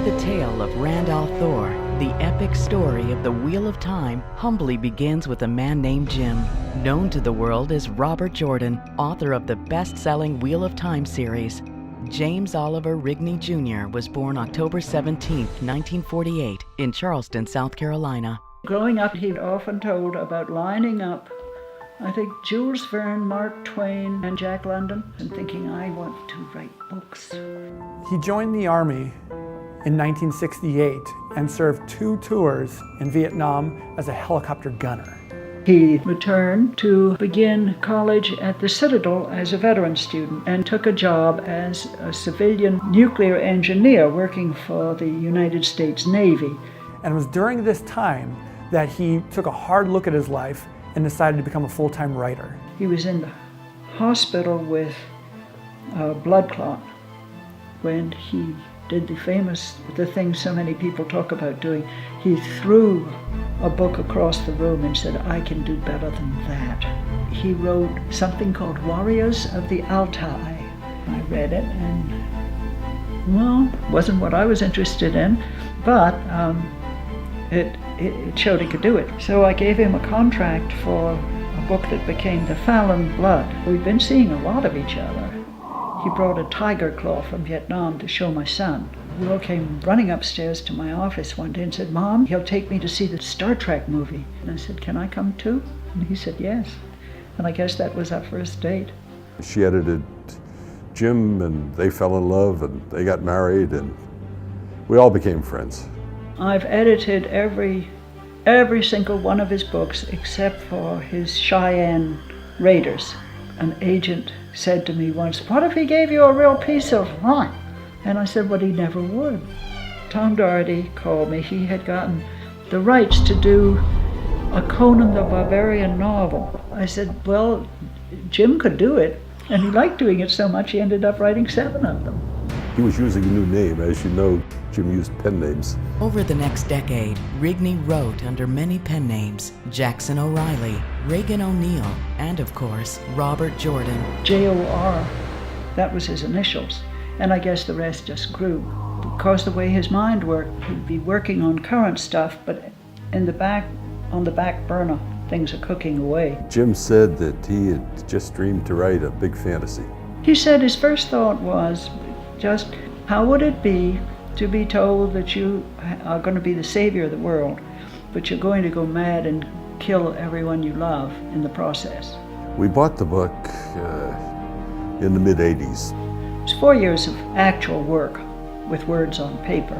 the tale of Randall Thor, the epic story of the Wheel of Time humbly begins with a man named Jim, known to the world as Robert Jordan, author of the best-selling Wheel of Time series. James Oliver Rigney Jr. was born October 17, 1948, in Charleston, South Carolina. Growing up, he'd often told about lining up, I think, Jules Verne, Mark Twain, and Jack London, and thinking, I want to write books. He joined the Army in 1968 and served 2 tours in Vietnam as a helicopter gunner. He returned to begin college at the Citadel as a veteran student and took a job as a civilian nuclear engineer working for the United States Navy. And it was during this time that he took a hard look at his life and decided to become a full-time writer. He was in the hospital with a blood clot when he did the thing so many people talk about doing. He threw a book across the room and said, I can do better than that. He wrote something called Warriors of the Altai. I read it and, well, wasn't what I was interested in, but it showed he could do it. So I gave him a contract for a book that became The Fallon Blood. We've been seeing a lot of each other. He brought a tiger claw from Vietnam to show my son. We all came running upstairs to my office one day and said, Mom, he'll take me to see the Star Trek movie. And I said, can I come too? And he said, yes. And I guess that was our first date. She edited Jim and they fell in love and they got married and we all became friends. I've edited every single one of his books except for his Cheyenne Raiders. An agent said to me once, what if he gave you a real piece of rock? And I said, well, he never would. Tom Doherty called me. He had gotten the rights to do a Conan the Barbarian novel. I said, well, Jim could do it. And he liked doing it so much, he ended up writing 7 of them. He was using a new name. As you know, Jim used pen names. Over the next decade, Rigney wrote under many pen names: Jackson O'Reilly, Reagan O'Neill, and of course, Robert Jordan. J.O.R., that was his initials. And I guess the rest just grew. Because the way his mind worked, he'd be working on current stuff, but on the back burner, things are cooking away. Jim said that he had just dreamed to write a big fantasy. He said his first thought was just, how would it be to be told that you are going to be the savior of the world, but you're going to go mad and kill everyone you love in the process? We bought the book in the mid-'80s. It was 4 years of actual work with words on paper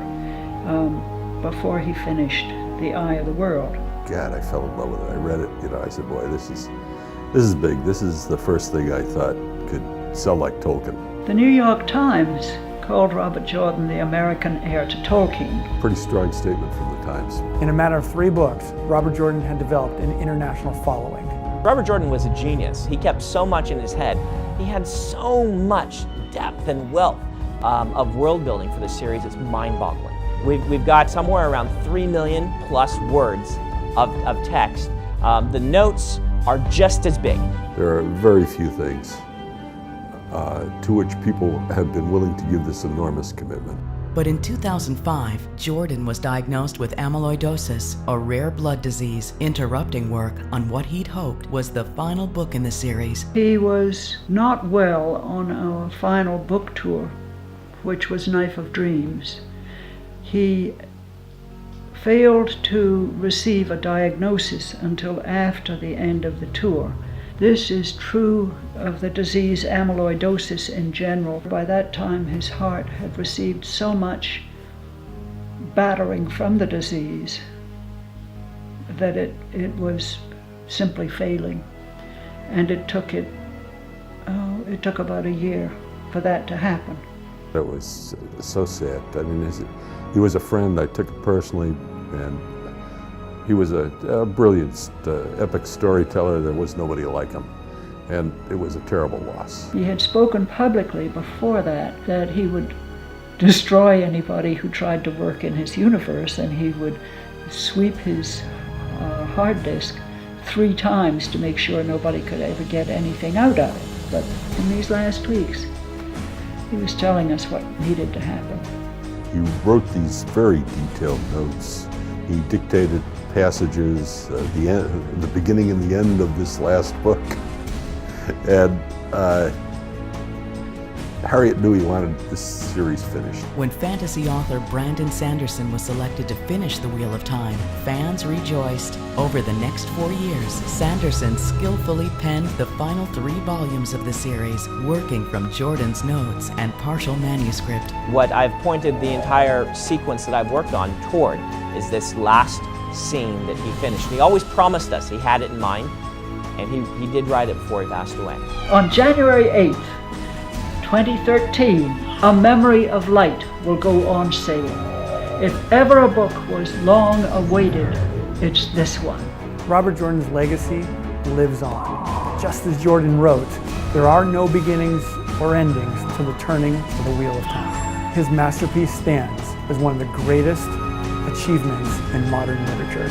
before he finished The Eye of the World. God, I fell in love with it. I read it, I said, boy, this is big. This is the first thing I thought could sell like Tolkien. The New York Times called Robert Jordan the American heir to Tolkien. Pretty strong statement from the Times. In a matter of 3 books, Robert Jordan had developed an international following. Robert Jordan was a genius. He kept so much in his head. He had so much depth and wealth of world building for the series. It's mind-boggling. We've got somewhere around 3 million plus words of text. The notes are just as big. There are very few things to which people have been willing to give this enormous commitment. But in 2005, Jordan was diagnosed with amyloidosis, a rare blood disease, interrupting work on what he'd hoped was the final book in the series. He was not well on our final book tour, which was Knife of Dreams. He failed to receive a diagnosis until after the end of the tour. This is true of the disease amyloidosis in general. By that time, his heart had received so much battering from the disease that it was simply failing. And it took about a year for that to happen. That was so sad. I mean, he was a friend. I took it personally, and he was a brilliant, epic storyteller. There was nobody like him, and it was a terrible loss. He had spoken publicly before that he would destroy anybody who tried to work in his universe, and he would sweep his hard disk 3 times to make sure nobody could ever get anything out of it. But in these last weeks, he was telling us what needed to happen. He wrote these very detailed notes. He dictated passages, the beginning and the end of this last book. And Harriet knew he wanted this series finished. When fantasy author Brandon Sanderson was selected to finish The Wheel of Time, fans rejoiced. Over the next 4 years, Sanderson skillfully penned the final 3 volumes of the series, working from Jordan's notes and partial manuscript. What I've pointed the entire sequence that I've worked on toward is this last scene that he finished. He always promised us he had it in mind, and he did write it before he passed away. On January 8th, 2013, A Memory of Light will go on sale. If ever a book was long awaited, it's this one. Robert Jordan's legacy lives on. Just as Jordan wrote, there are no beginnings or endings to the turning of the Wheel of Time. His masterpiece stands as one of the greatest achievements in modern literature.